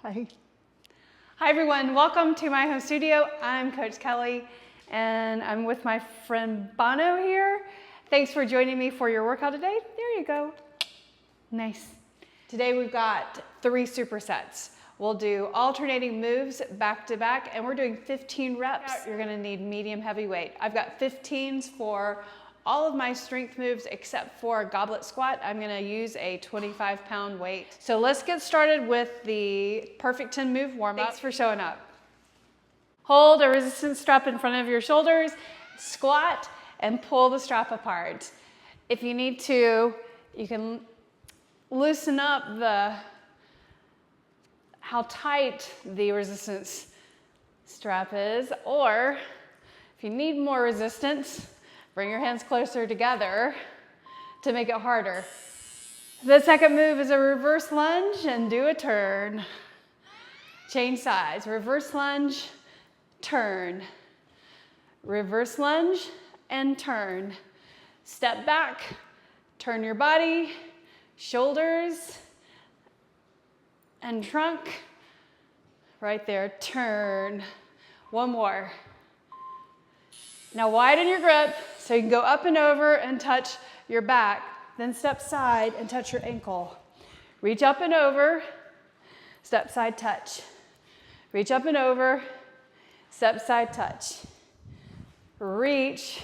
Hi. Hi everyone, welcome to my home studio. I'm Coach Kelly and I'm with my friend Bono here. Thanks for joining me for your workout today. There you go. Nice. Today we've got 3 supersets. We'll do alternating moves back to back and we're doing 15 reps. You're gonna need medium heavy weight. I've got 15s for all of my strength moves except for a goblet squat. I'm gonna use a 25-pound weight. So let's get started with the perfect 10 move warm up. Thanks for showing up. Hold a resistance strap in front of your shoulders, squat and pull the strap apart. If you need to, you can loosen up how tight the resistance strap is, or if you need more resistance, bring your hands closer together to make it harder. The second move is a reverse lunge and do a turn. Change sides, reverse lunge, turn. Reverse lunge and turn. Step back, turn your body, shoulders and trunk. Right there, turn. One more. Now widen your grip so you can go up and over and touch your back, then step side and touch your ankle. Reach up and over, step side touch. Reach up and over, step side touch. Reach,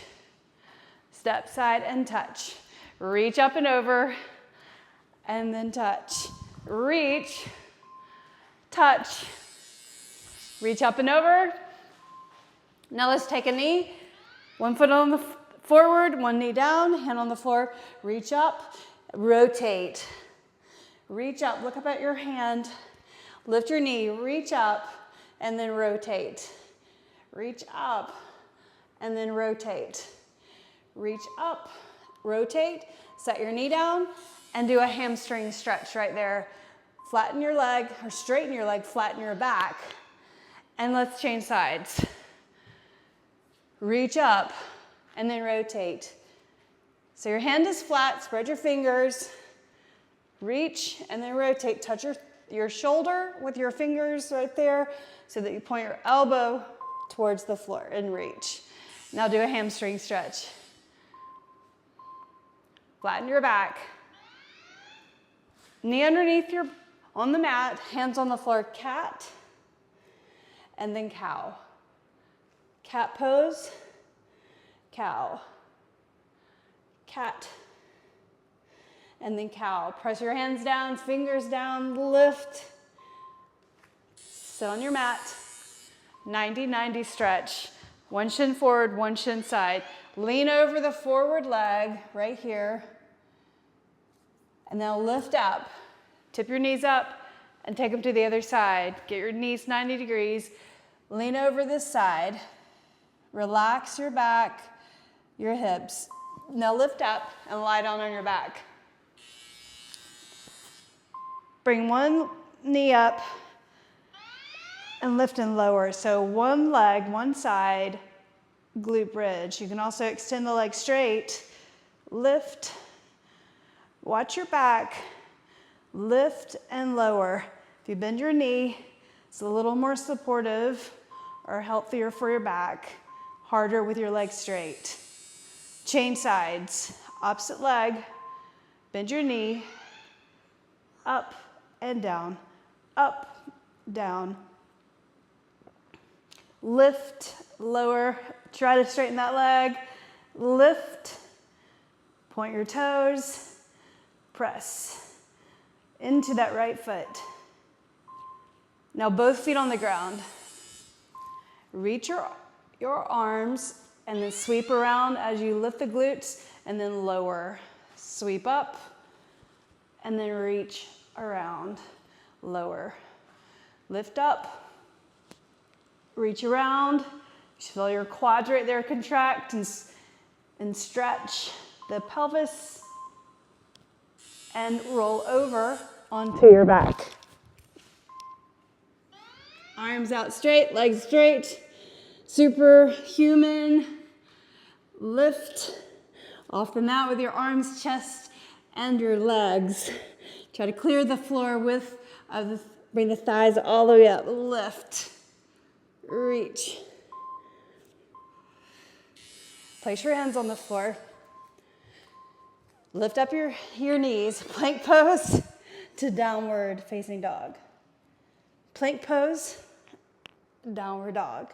step side and touch. Reach up and over and then touch. Reach, touch. Reach up and over. Now let's take a knee. One foot on the forward, one knee down, hand on the floor. Reach up, rotate. Reach up, look up at your hand. Lift your knee, reach up, and then rotate. Reach up, and then rotate. Reach up, rotate. Set your knee down, and do a hamstring stretch right there. Flatten your leg, or straighten your leg, flatten your back. And let's change sides. Reach up and then rotate. So your hand is flat, spread your fingers, reach and then rotate. Touch your shoulder with your fingers right there so that you point your elbow towards the floor and reach. Now do a hamstring stretch. Flatten your back. Knee underneath on the mat, hands on the floor, cat, and then cow. Cat pose, cow, cat, and then cow. Press your hands down, fingers down, lift. Sit on your mat. 90-90 stretch. One shin forward, one shin side. Lean over the forward leg right here. And now lift up. Tip your knees up and take them to the other side. Get your knees 90 degrees. Lean over this side. Relax your back, your hips. Now lift up and lie down on your back. Bring one knee up and lift and lower. So one leg, one side, glute bridge. You can also extend the leg straight. Lift, watch your back, lift and lower. If you bend your knee, it's a little more supportive or healthier for your back. Harder with your legs straight. Change sides. Opposite leg. Bend your knee. Up and down. Up, down. Lift, lower. Try to straighten that leg. Lift. Point your toes. Press into that right foot. Now both feet on the ground. Reach your arms and then sweep around as you lift the glutes and then lower. Sweep up and then reach around, lower. Lift up, reach around. You feel your quads right there contract and stretch the pelvis and roll over onto your back. Arms out straight, legs straight. Superhuman. Lift off the mat with your arms, chest, and your legs. Try to clear the floor with the Bring the thighs all the way up. Lift. Reach. Place your hands on the floor. Lift up your knees. Plank pose to downward facing dog. Plank pose, downward dog.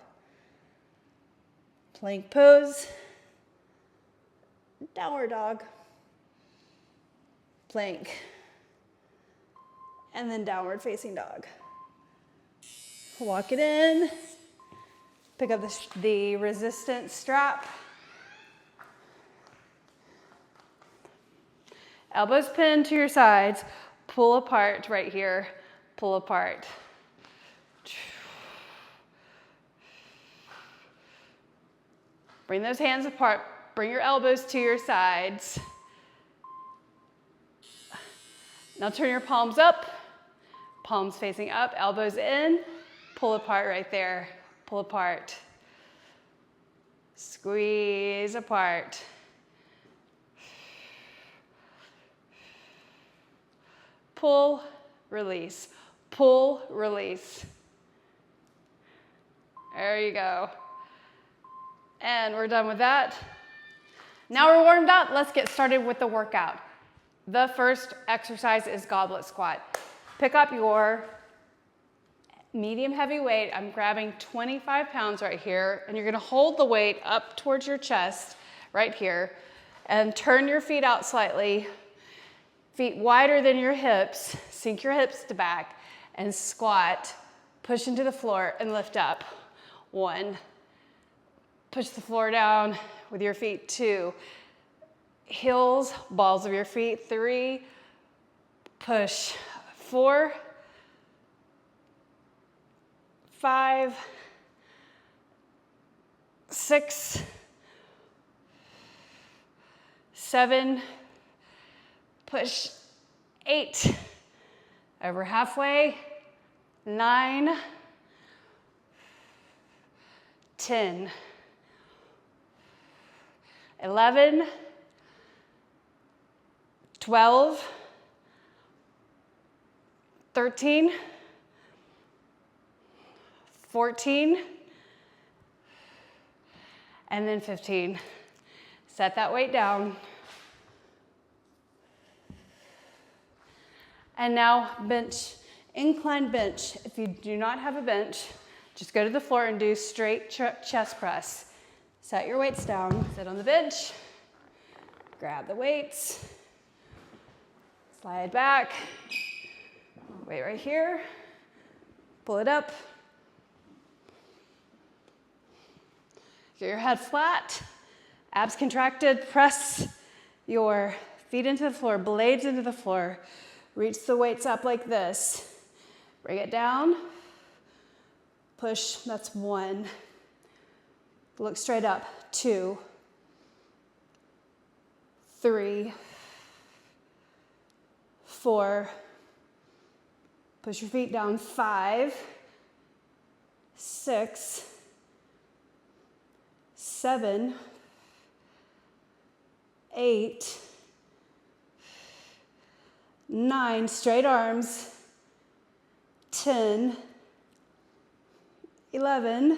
Plank pose, downward dog. Plank. And then downward facing dog. Walk it in. Pick up the resistance strap. Elbows pinned to your sides. Pull apart right here. Pull apart. Bring those hands apart. Bring your elbows to your sides. Now turn your palms up. Palms facing up, elbows in. Pull apart right there. Pull apart. Squeeze apart. Pull, release. Pull, release. There you go. And we're done with that. Now we're warmed up, let's get started with the workout. The first exercise is goblet squat. Pick up your medium heavy weight. I'm grabbing 25 pounds right here, and you're gonna hold the weight up towards your chest right here, and turn your feet out slightly. Feet wider than your hips, sink your hips to back, and squat. Push into the floor and lift up. 1. Push the floor down with your feet. 2. Heels, balls of your feet. 3. Push. 4. 5. 6. 7. Push. 8. Over halfway. 9. 10. 11. 12. 13. 14. And then 15. Set that weight down. And now bench, incline bench. If you do not have a bench, just go to the floor and do straight chest press. Set your weights down, sit on the bench, grab the weights, slide back, weight right here, pull it up, get your head flat, abs contracted, press your feet into the floor, blades into the floor. Reach the weights up like this. Bring it down. Push, that's 1. Look straight up. 2. 3. 4. Push your feet down. 5. 6. 7. 8. 9, straight arms. 10, 11,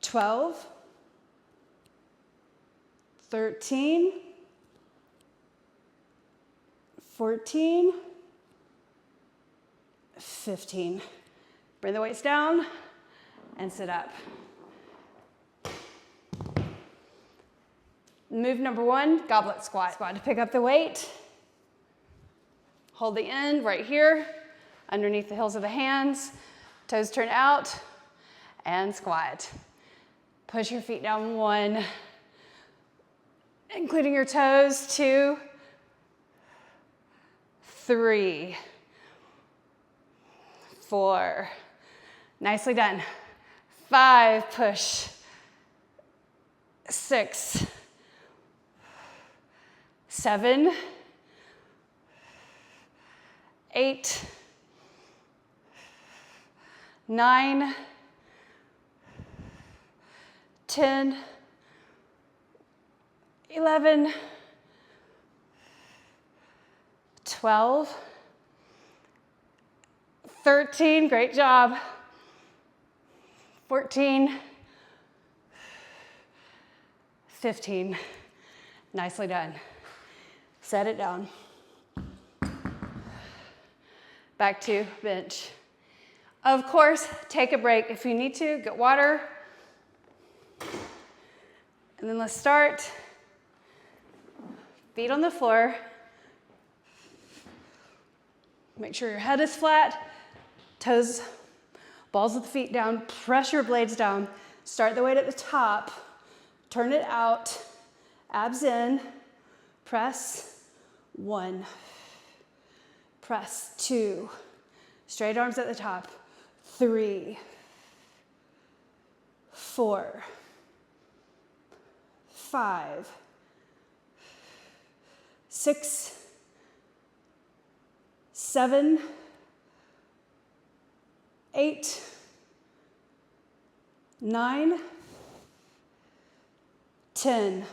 12, 13, 14, 15. Bring the weights down and sit up. Move number 1, goblet squat. Squat to pick up the weight. Hold the end right here, underneath the heels of the hands. Toes turn out, and squat. Push your feet down. 1, including your toes. 2, 3, 4. Nicely done. 5, push. 6, 7, 8, 9, 10, 11, 12, 13, great job. 14, 15, nicely done. Set it down. Back to bench. Of course, take a break if you need to, get water. And then let's start. Feet on the floor. Make sure your head is flat, toes, balls of the feet down, press your blades down. Start the weight at the top, turn it out, abs in, press, 1, press, 2, straight arms at the top, 3, 4, 5, 6, 7, 8, 9, 10,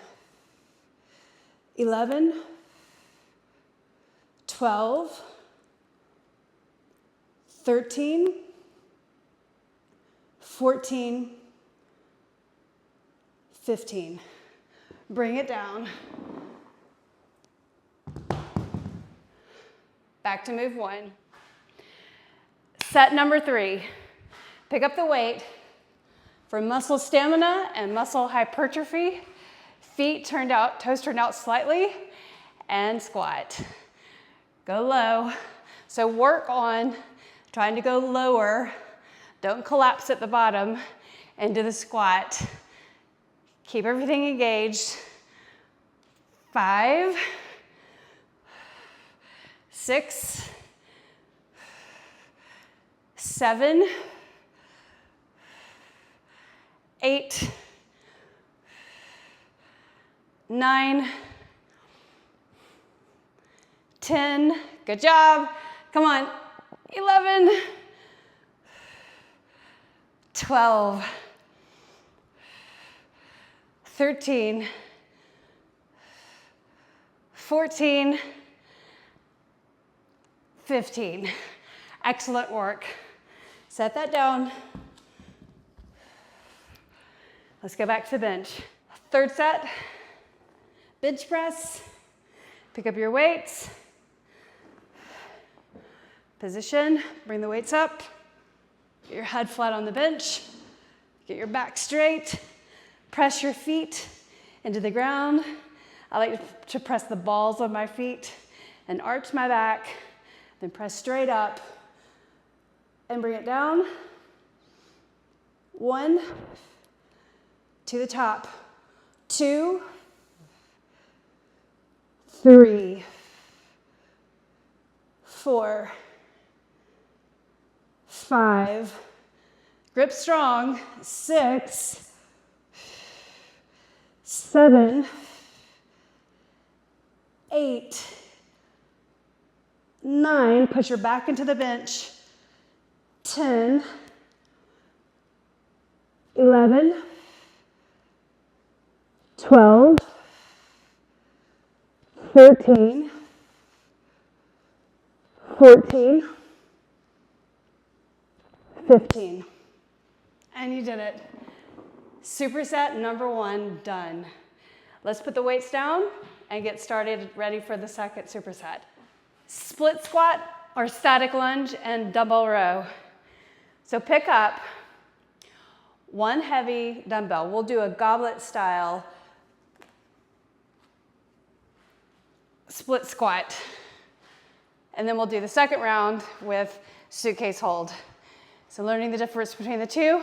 11, 12, 13, 14, 15. Bring it down. Back to move 1. Set number 3. Pick up the weight for muscle stamina and muscle hypertrophy. Feet turned out, toes turned out slightly, and squat. Go low. So work on trying to go lower. Don't collapse at the bottom into the squat. Keep everything engaged. 5, 6, 7, 8, 9, 10, good job. Come on, 11, 12, 13, 14, 15. Excellent work. Set that down. Let's go back to the bench. Third set, bench press. Pick up your weights. Position, bring the weights up. Get your head flat on the bench. Get your back straight. Press your feet into the ground. I like to press the balls of my feet and arch my back, then press straight up and bring it down. 1, to the top. 2, 3, 4, 5, grip strong, 6, 7, 8, 9, push your back into the bench, 10, 11, 12, 13, 14, 15. And you did it. Superset number 1 done. Let's put the weights down and get started, ready for the second superset. Split squat or static lunge and dumbbell row. So pick up 1 heavy dumbbell. We'll do a goblet style split squat. And then we'll do the second round with suitcase hold. So learning the difference between the two.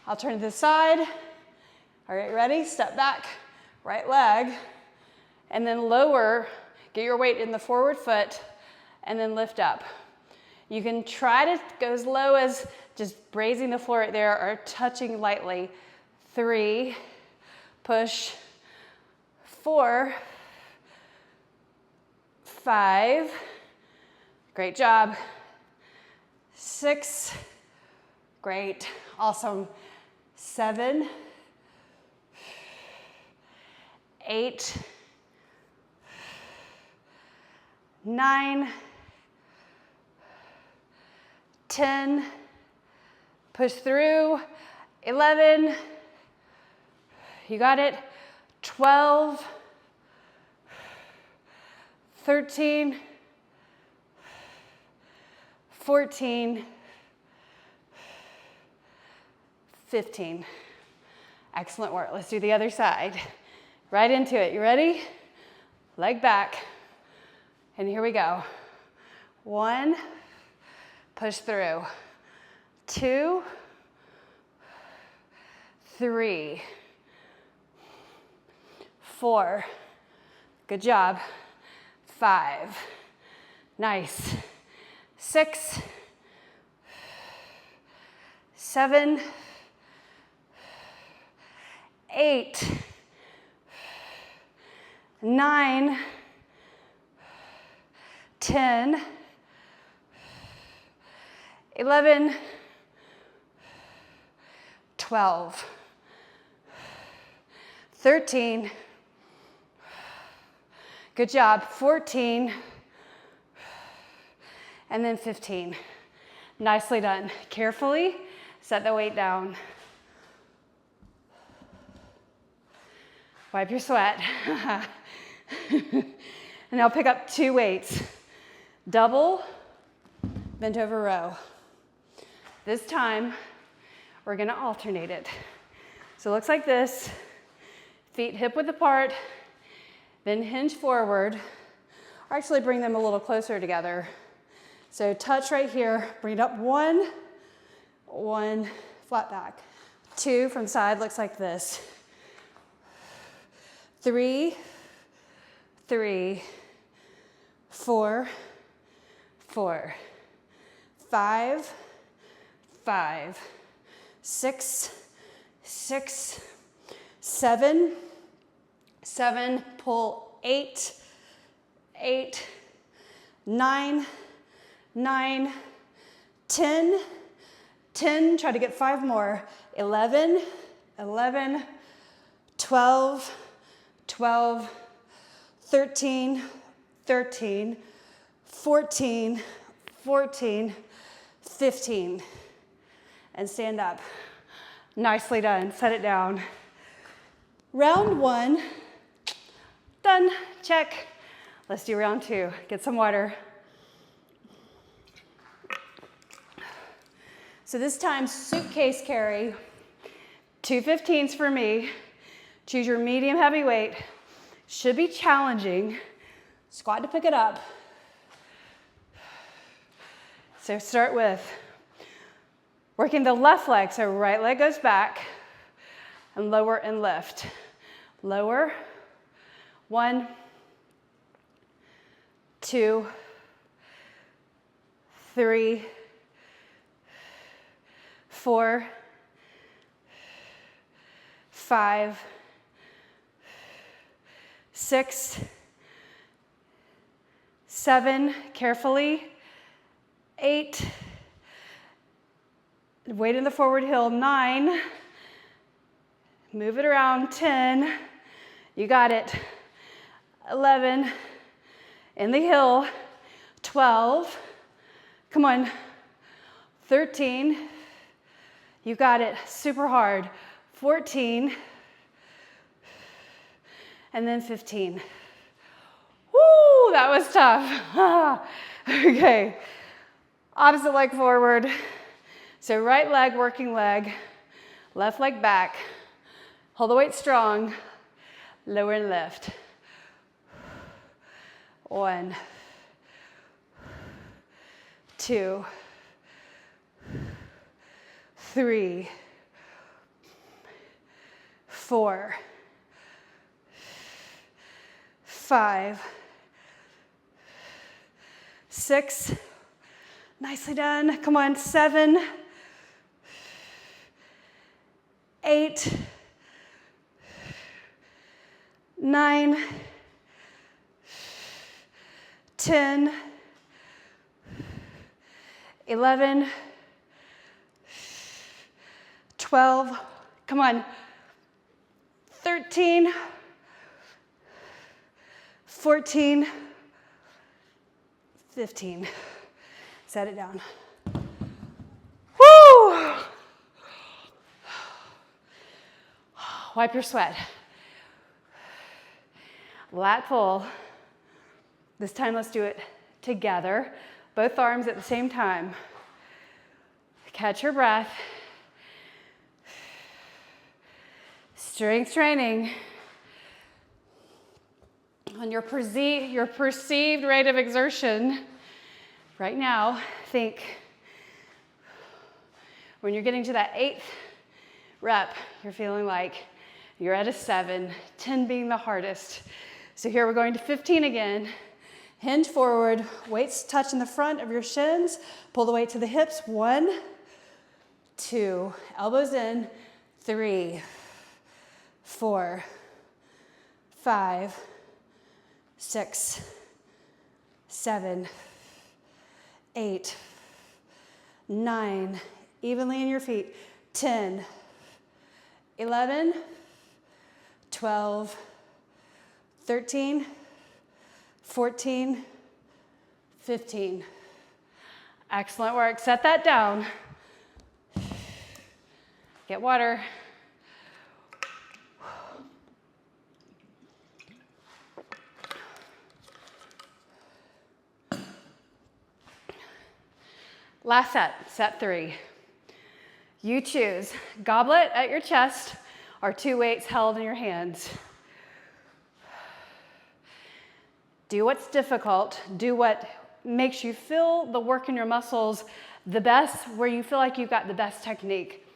I'll turn to the side. All right, ready? Step back, right leg, and then lower, get your weight in the forward foot, and then lift up. You can try to go as low as just grazing the floor right there or touching lightly. 3, push, 4, 5, great job. 6, great, awesome. 7, 8, 9, 10, push through, 11, you got it, 12, 13, 14, 15. Excellent work. Let's do the other side. Right into it. You ready? Leg back. And here we go. 1, push through. 2, 3, 4. Good job. 5. Nice. 6, 7, 8, 9, 10, 11, 12, 13, good job, 14, and then 15. Nicely done. Carefully set the weight down. Wipe your sweat. And now pick up 2 weights. Double, bent over row. This time, we're gonna alternate it. So it looks like this. Feet hip width apart, then hinge forward, or actually bring them a little closer together. So touch right here, bring it up 1, 1, flat back. 2 from side looks like this. 3, 3, 4, 4, 5, 5, 6, 6, 7, 7, pull 8, 8, 9, 9, 10, 10, try to get 5 more, 11, 11, 12, 12, 13, 13, 14, 14, 15. And stand up. Nicely done. Set it down. Round 1, done. Check. Let's do round 2. Get some water. So this time, suitcase carry. 2 15s for me. Choose your medium heavy weight. Should be challenging. Squat to pick it up. So start with working the left leg. So right leg goes back and lower and lift. Lower. 1, 2, 3, 4, 5, 6, 7, carefully, 8, weight in the forward heel, 9, move it around, 10, you got it, 11, in the heel, 12, come on, 13, you got it, super hard, 14, and then 15. Woo, that was tough. Okay, opposite leg forward. So right leg, working leg, left leg back. Hold the weight strong, lower and lift. 1, 2, 3, 4, 5, 6, nicely done. Come on, 7, 8, 9, 10, 11, 12, come on, 13, 14, 15. Set it down. Wipe your sweat. Lat pull. This time let's do it together. Both arms at the same time. Catch your breath. Strength training. On your perceived rate of exertion, right now, think when you're getting to that 8th rep, you're feeling like you're at a 7, 10 being the hardest. So here we're going to 15 again. Hinge forward, weights touching the front of your shins. Pull the weight to the hips. 1, 2, elbows in. 3, 4, 5, 6, 7, 8, 9, evenly in your feet. 10, 11, 12, 13, 14, 15. Excellent work. Set that down. Get water. Last set, set 3. You choose goblet at your chest or 2 weights held in your hands. Do what's difficult. Do what makes you feel the work in your muscles the best, where you feel like you've got the best technique.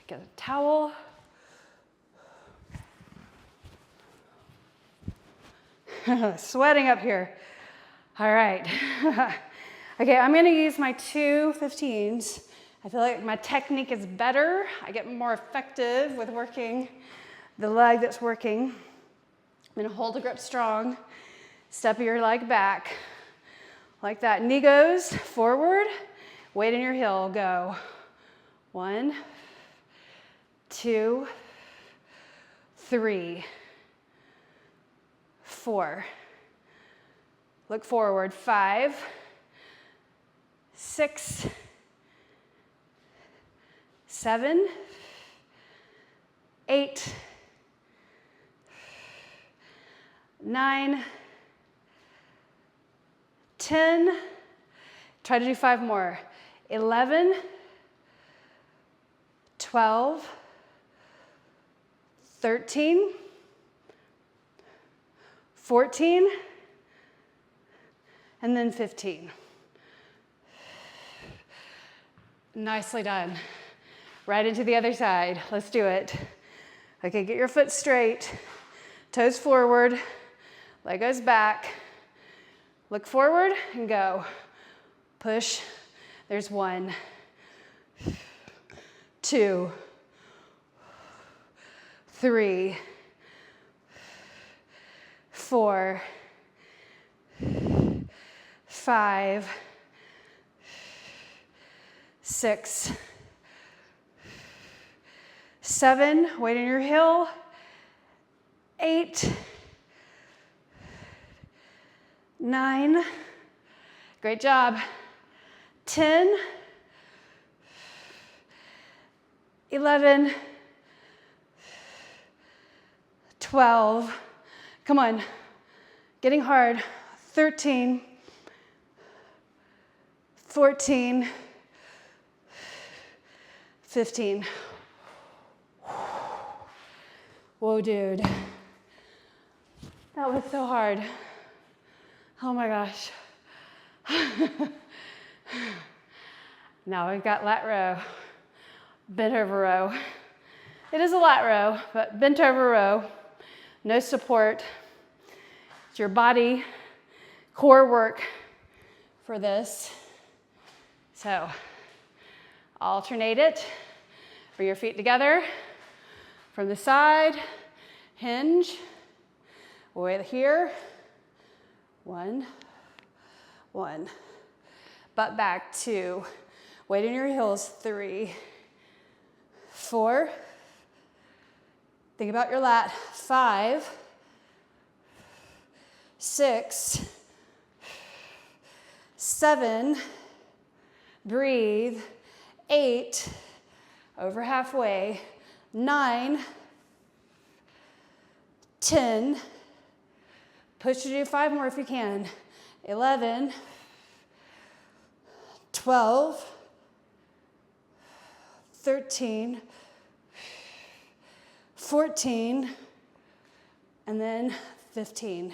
Get a towel. Sweating up here. All right. Okay, I'm gonna use my 2 15s. I feel like my technique is better. I get more effective with working the leg that's working. I'm gonna hold the grip strong. Step your leg back, like that. Knee goes forward, weight in your heel, go. 1, 2, 3, 4. Look forward, 5, 6, 7, 8, 9, 10, try to do 5 more. 11, 12, 13, 14, and then 15. Nicely done. Right into the other side. Let's do it. Okay, get your foot straight, toes forward, leg goes back. Look forward and go. Push. There's 1, 2, 3, 4, 5, 6, 7, weight in your heel. 8, 9, great job. 10, 11, 12, come on, getting hard. 13, 14, 15. Whoa, dude. That was so hard. Oh my gosh. Now we've got lat row, bent over row. It is a lat row, but bent over row, no support. It's your body core work for this. So alternate it. Bring your feet together from the side, hinge, way here. 1, 1. Butt back, 2. Weight in your heels, 3, 4. Think about your lat, 5, 6, 7. Breathe. 8. Over halfway. 9. 10. Push to do 5 more if you can. 11, 12, 13, 14, and then 15.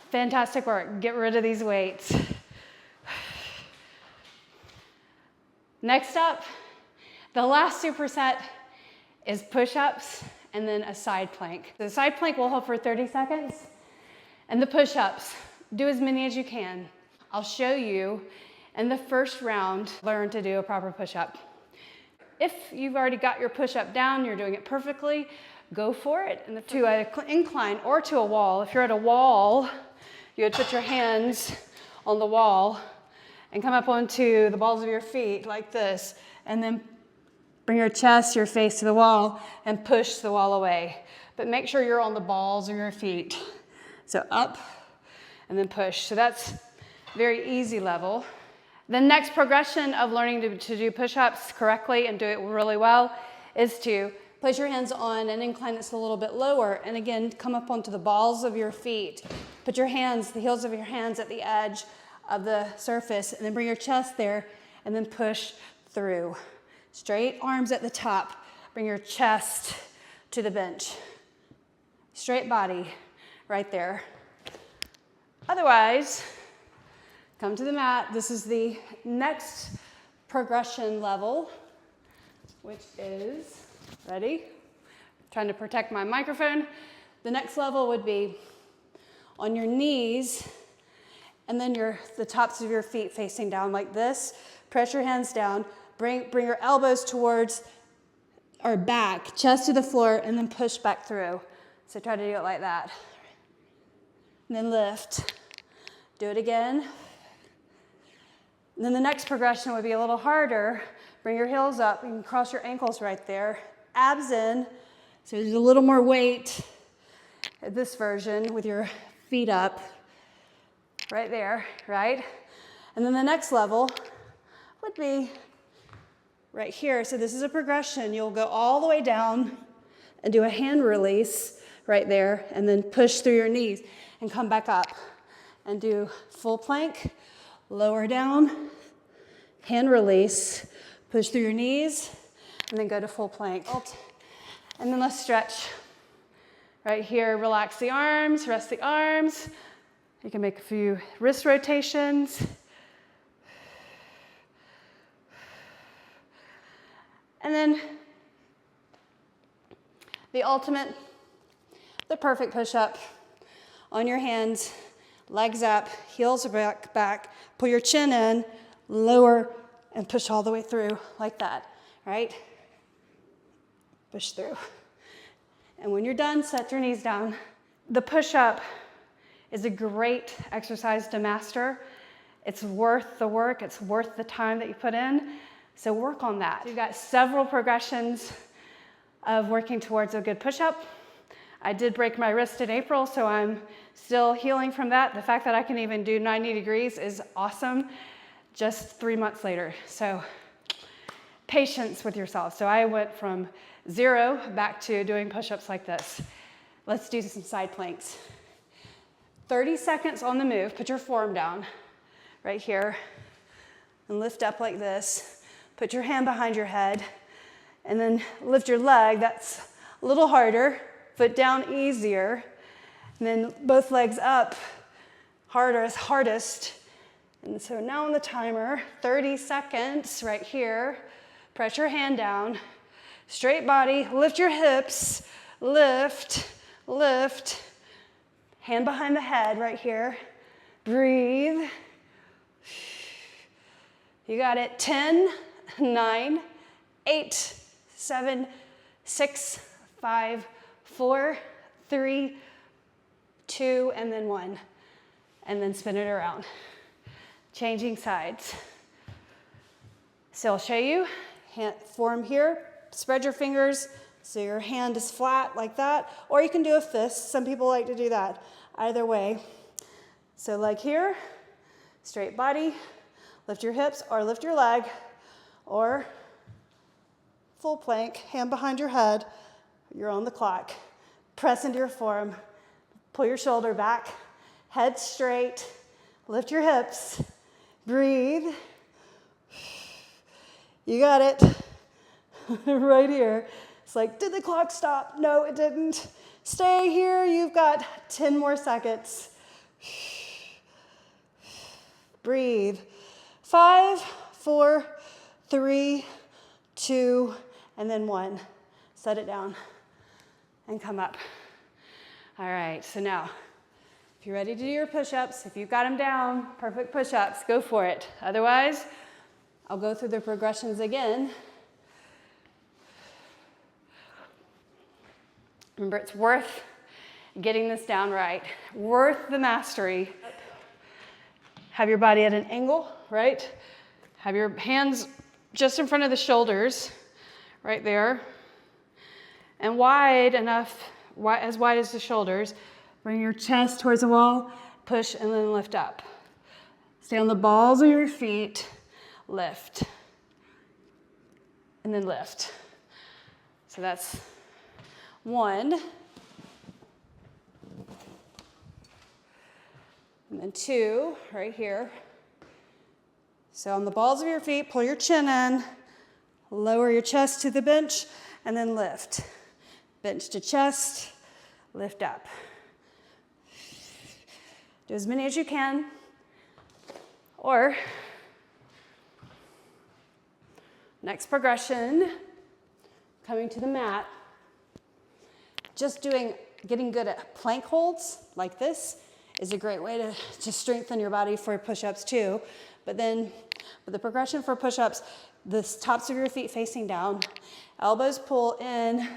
Fantastic work. Get rid of these weights. Next up, the last superset is push-ups and then a side plank. The side plank will hold for 30 seconds. And the push-ups, do as many as you can. I'll show you in the first round, learn to do a proper push-up. If you've already got your push-up down, you're doing it perfectly, go for it. And to an incline or to a wall. If you're at a wall, you would put your hands on the wall and come up onto the balls of your feet like this, and then bring your chest, your face to the wall, and push the wall away. But make sure you're on the balls of your feet. So up, and then push. So that's very easy level. The next progression of learning to do push-ups correctly and do it really well is to place your hands on an incline that's a little bit lower, and again, come up onto the balls of your feet. Put your hands, the heels of your hands at the edge of the surface, and then bring your chest there, and then push through. Straight arms at the top. Bring your chest to the bench. Straight body right there. Otherwise, come to the mat. This is the next progression level, which is, ready? Trying to protect my microphone. The next level would be on your knees, and then the tops of your feet facing down like this. Press your hands down. Bring your elbows towards or back, chest to the floor, and then push back through. So try to do it like that. And then lift. Do it again. And then the next progression would be a little harder. Bring your heels up. You can cross your ankles right there. Abs in. So there's a little more weight at this version with your feet up. Right there, right? And then the next level would be right here. So this is a progression. You'll go all the way down and do a hand release right there, and then push through your knees and come back up and do full plank, lower down, hand release, push through your knees, and then go to full plank. And then let's stretch. Right here, relax the arms, rest the arms. You can make a few wrist rotations. And then the ultimate, the perfect push-up on your hands, legs up, heels back, pull your chin in, lower, and push all the way through like that, right? Push through. And when you're done, set your knees down. The push-up is a great exercise to master. It's worth the work, it's worth the time that you put in. So work on that. You've got several progressions of working towards a good push-up. I did break my wrist in April, so I'm still healing from that. The fact that I can even do 90 degrees is awesome, just 3 months later. So patience with yourself. So I went from 0 back to doing push-ups like this. Let's do some side planks. 30 seconds on the move. Put your forearm down right here and lift up like this. Put your hand behind your head and then lift your leg. That's a little harder. Foot down easier. And then both legs up, hardest. And so now on the timer, 30 seconds right here. Press your hand down. Straight body, lift your hips, lift. Hand behind the head right here. Breathe. You got it. 10, 9, 8, 7, 6, 5, 4, 3, 2, and then 1. And then spin it around. Changing sides. So I'll show you. Forearm here. Spread your fingers so your hand is flat like that. Or you can do a fist. Some people like to do that. Either way. So leg here. Straight body. Lift your hips or lift your leg. Or full plank. Hand behind your head. You're on the clock. Press into your form. Pull your shoulder back. Head straight. Lift your hips. Breathe. You got it. Right here. It's like, did the clock stop? No, it didn't. Stay here. You've got 10 more seconds. Breathe. 5, 4, 3, 2, and then 1. Set it down and come up. All right, so now, if you're ready to do your push-ups, if you've got them down, perfect push-ups, go for it. Otherwise, I'll go through the progressions again. Remember, it's worth getting this down right, worth the mastery. Have your body at an angle, right? Have your hands just in front of the shoulders, right there. And wide enough, as wide as the shoulders. Bring your chest towards the wall, push and then lift up. Stay on the balls of your feet, lift. And then lift. So that's 1. And then 2, right here. So on the balls of your feet, pull your chin in, lower your chest to the bench, and then lift. Bench to chest, lift up. Do as many as you can. Or, next progression, coming to the mat. Just getting good at plank holds like this is a great way to strengthen your body for push-ups too. But then with the progression for push-ups, the tops of your feet facing down, elbows pull in,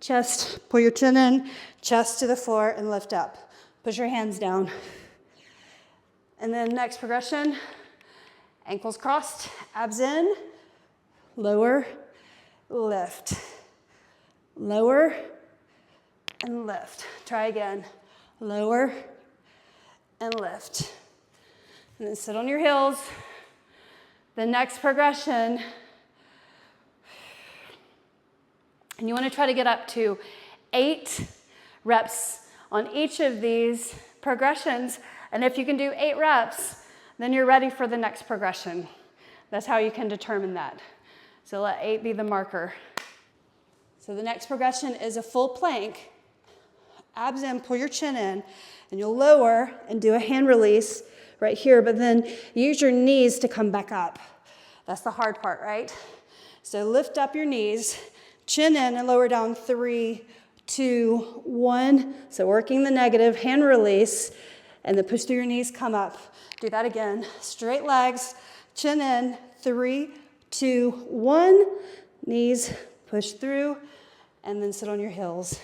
chest, pull your chin in, chest to the floor and lift up. Push your hands down. And then next progression, ankles crossed, abs in, lower, lift, lower, and lift. Try again. Lower and lift. And then sit on your heels. The next progression, and you want to try to get up to 8 reps on each of these progressions. And if you can do 8 reps, then you're ready for the next progression. That's how you can determine that. So let 8 be the marker. So the next progression is a full plank. Abs in, pull your chin in, and you'll lower and do a hand release right here, but then use your knees to come back up. That's the hard part, right? So lift up your knees, chin in and lower down, 3, 2, 1. So working the negative, hand release, and then push through your knees, come up. Do that again. Straight legs, chin in, 3, 2, 1. Knees, push through, and then sit on your heels.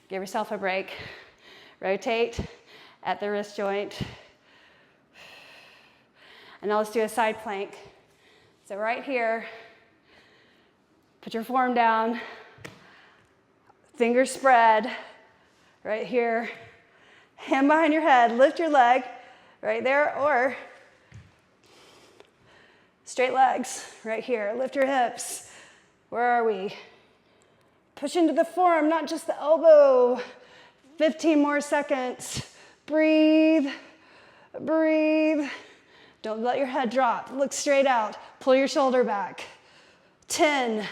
Give yourself a break. Rotate at the wrist joint. And now let's do a side plank. So right here, put your form down, fingers spread, right here. Hand behind your head, lift your leg, right there, or straight legs, right here. Lift your hips. Where are we? Push into the forearm, not just the elbow. 15 more seconds. Breathe, breathe. Don't let your head drop. Look straight out. Pull your shoulder back. 10,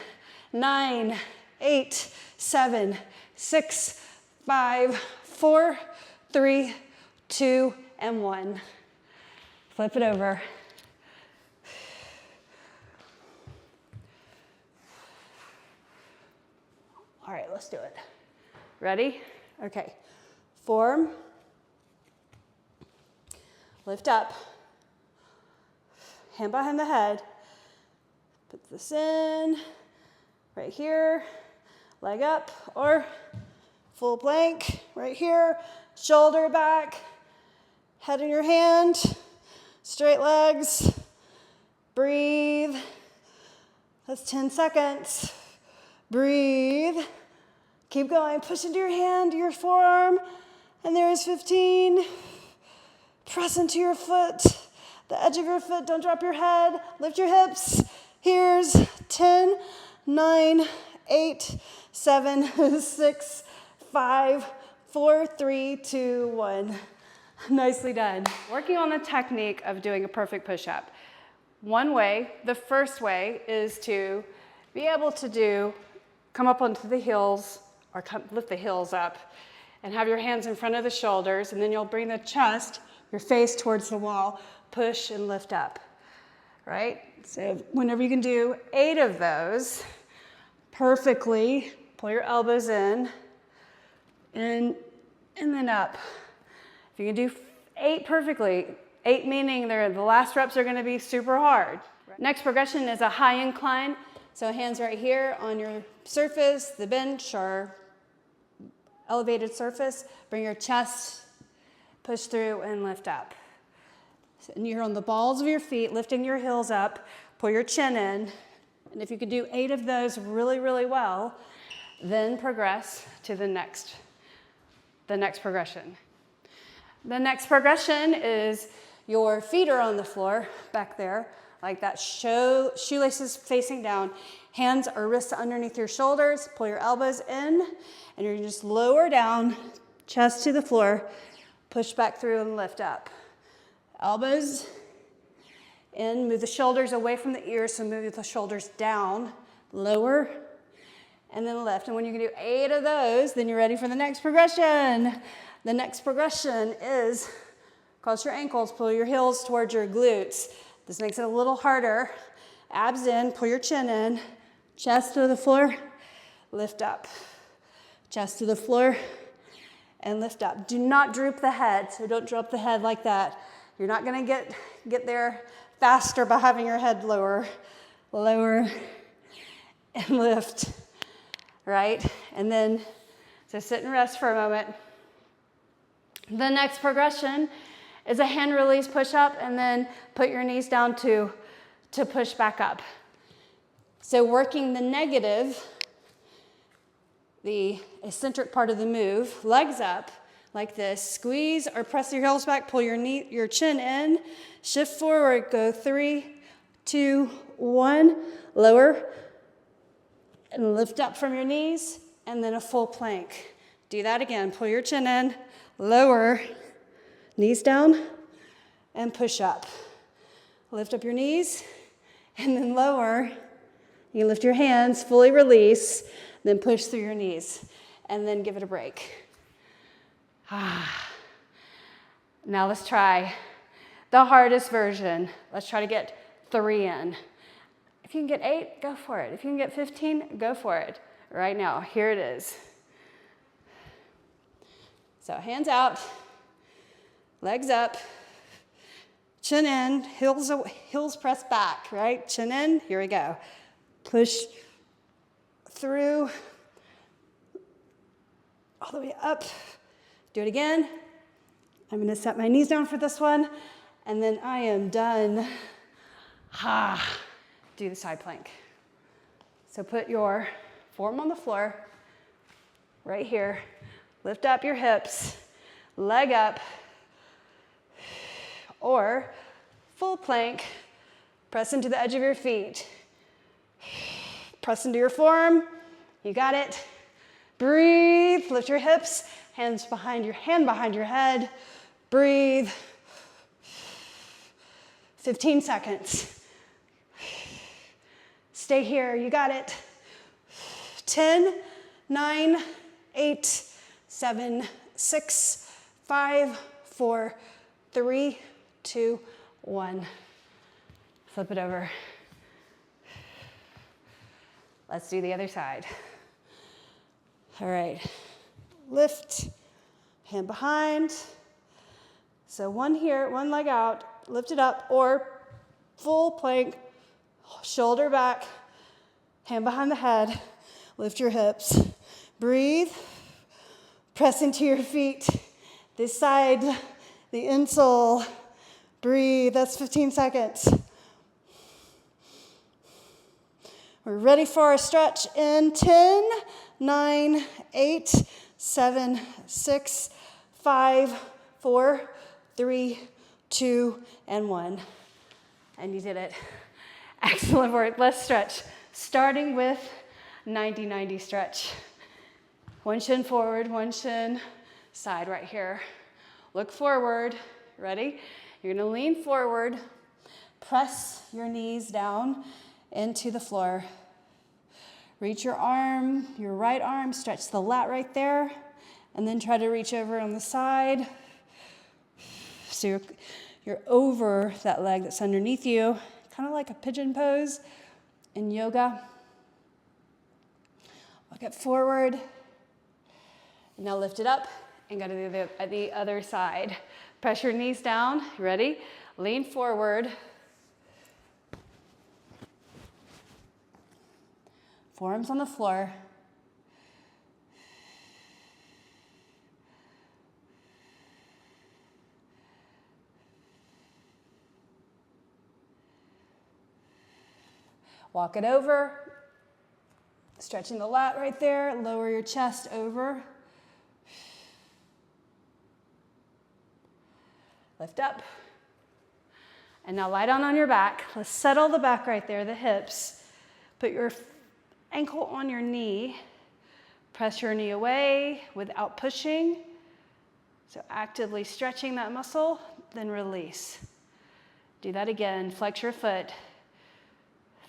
9, 8, 7, 6, 5, 4, 3, 2, and 1. Flip it over. All right, let's do it. Ready? Okay. Form. Lift up. Hand behind the head. Put this in. Right here. Leg up or full plank. Right here. Shoulder back. Head in your hand. Straight legs. Breathe. That's 10 seconds. Breathe. Keep going. Push into your hand, your forearm. And there is 15. Press into your foot. The edge of your foot. Don't drop your head. Lift your hips. Here's 10, 9, 8, 7, 6, 5, 4, 3, 2, 1. Nicely done. Working on the technique of doing a perfect push-up. One way, the first way, is to be able to come up onto the heels, or lift the heels up, and have your hands in front of the shoulders, and then you'll bring the chest, your face towards the wall, push and lift up, right? So whenever you can do 8 of those perfectly, pull your elbows in, and then up. If you can do 8 perfectly, 8 meaning the last reps are gonna be super hard. Next progression is a high incline. So hands right here on your surface, the bench or elevated surface. Bring your chest, push through and lift up. And you're on the balls of your feet, lifting your heels up, pull your chin in. And if you could do 8 of those really, really well, then progress to the next progression. The next progression is your feet are on the floor back there, like that, shoelaces facing down, hands or wrists underneath your shoulders, pull your elbows in, and you're just lower down, chest to the floor, push back through and lift up. Elbows in, move the shoulders away from the ears, so move the shoulders down, lower, and then lift. And when you can do 8 of those, then you're ready for the next progression. The next progression is cross your ankles, pull your heels towards your glutes. This makes it a little harder. Abs in, pull your chin in, chest to the floor, lift up. Chest to the floor, and lift up. Do not droop the head, so don't drop the head like that. You're not gonna get there faster by having your head lower, and lift, right? And then, so sit and rest for a moment. The next progression is a hand release push-up, and then put your knees down to push back up. So working the negative, the eccentric part of the move, legs up like this, squeeze or press your heels back, pull your chin in, shift forward, go 3, 2, 1, lower, and lift up from your knees, and then a full plank. Do that again, pull your chin in, lower, knees down, and push up. Lift up your knees, and then lower. You lift your hands, fully release, then push through your knees, and then give it a break. Now let's try the hardest version. Let's try to get 3 in. If you can get 8, go for it. If you can get 15, go for it. Right now, here it is. So hands out, legs up, chin in, heels pressed back, right? Chin in, here we go. Push through, all the way up. Do it again. I'm gonna set my knees down for this one, and then I am done. Do the side plank. So put your forearm on the floor, right here. Lift up your hips, leg up, or full plank, press into the edge of your feet. Press into your forearm, you got it. Breathe, lift your hips, hand behind your head. Breathe. 15 seconds. Stay here, you got it. 10, 9, 8, 7, 6, 5, 4, 3, 2, 1. Flip it over. Let's do the other side. All right, lift, hand behind. So one here, one leg out, lift it up, or full plank, shoulder back, hand behind the head, lift your hips, breathe, press into your feet, this side, the insole, breathe, that's 15 seconds. We're ready for a stretch in 10, 9, 8, 7, 6, 5, 4, 3, 2, and 1. And you did it. Excellent work. Let's stretch. Starting with 90-90 stretch. One shin forward, one shin side right here. Look forward. Ready? You're gonna lean forward. Press your knees down into the floor. Reach your arm, your right arm, stretch the lat right there, and then try to reach over on the side. So you're over that leg that's underneath you, kind of like a pigeon pose in yoga. Walk it forward. Now lift it up and go to the other side. Press your knees down. Ready? Lean forward. Forearms on the floor. Walk it over. Stretching the lat right there. Lower your chest over. Lift up. And now lie down on your back. Let's settle the back right there, the hips. Put your ankle on your knee. Press your knee away without pushing. So actively stretching that muscle, then release. Do that again. Flex your foot.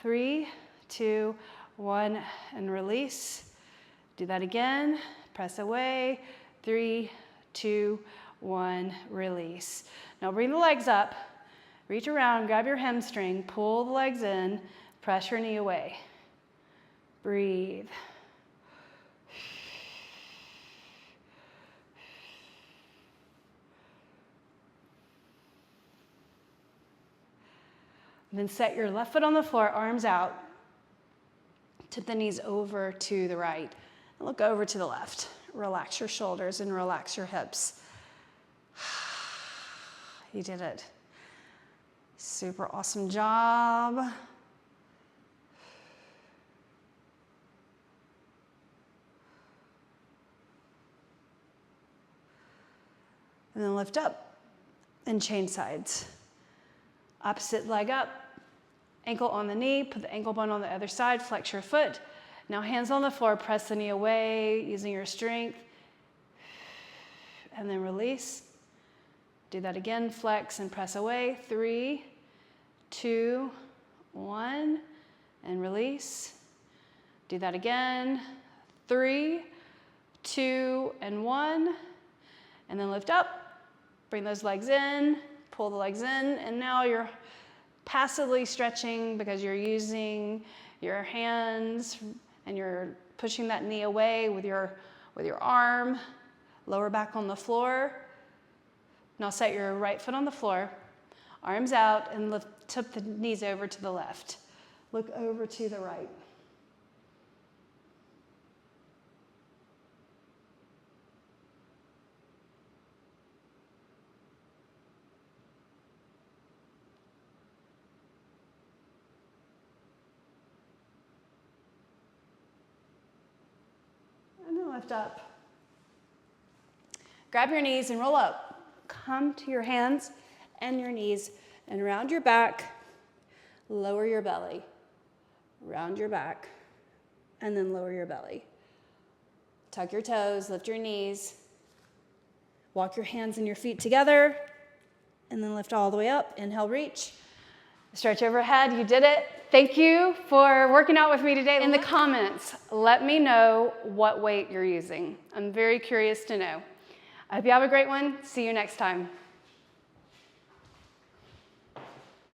3, 2, 1, and release. Do that again. Press away. 3, 2, 1, release. Now bring the legs up. Reach around, grab your hamstring, pull the legs in, press your knee away. Breathe. And then set your left foot on the floor, arms out. Tip the knees over to the right. And look over to the left. Relax your shoulders and relax your hips. You did it. Super awesome job. And then lift up and change sides. Opposite leg up, ankle on the knee, put the ankle bone on the other side, flex your foot. Now hands on the floor, press the knee away using your strength. And then release. Do that again, flex and press away. 3, 2, 1, and release. Do that again. 3, 2, and 1. And then lift up. Bring those legs in, pull the legs in, and now you're passively stretching because you're using your hands and you're pushing that knee away with your arm, lower back on the floor. Now set your right foot on the floor, arms out, and tip the knees over to the left. Look over to the right. And then lift up. Grab your knees and roll up. Come to your hands and your knees and round your back, lower your belly. Round your back and then lower your belly. Tuck your toes, lift your knees. Walk your hands and your feet together and then lift all the way up. Inhale, reach. Stretch overhead, you did it. Thank you for working out with me today. In the comments, let me know what weight you're using. I'm very curious to know. I hope you have a great one. See you next time.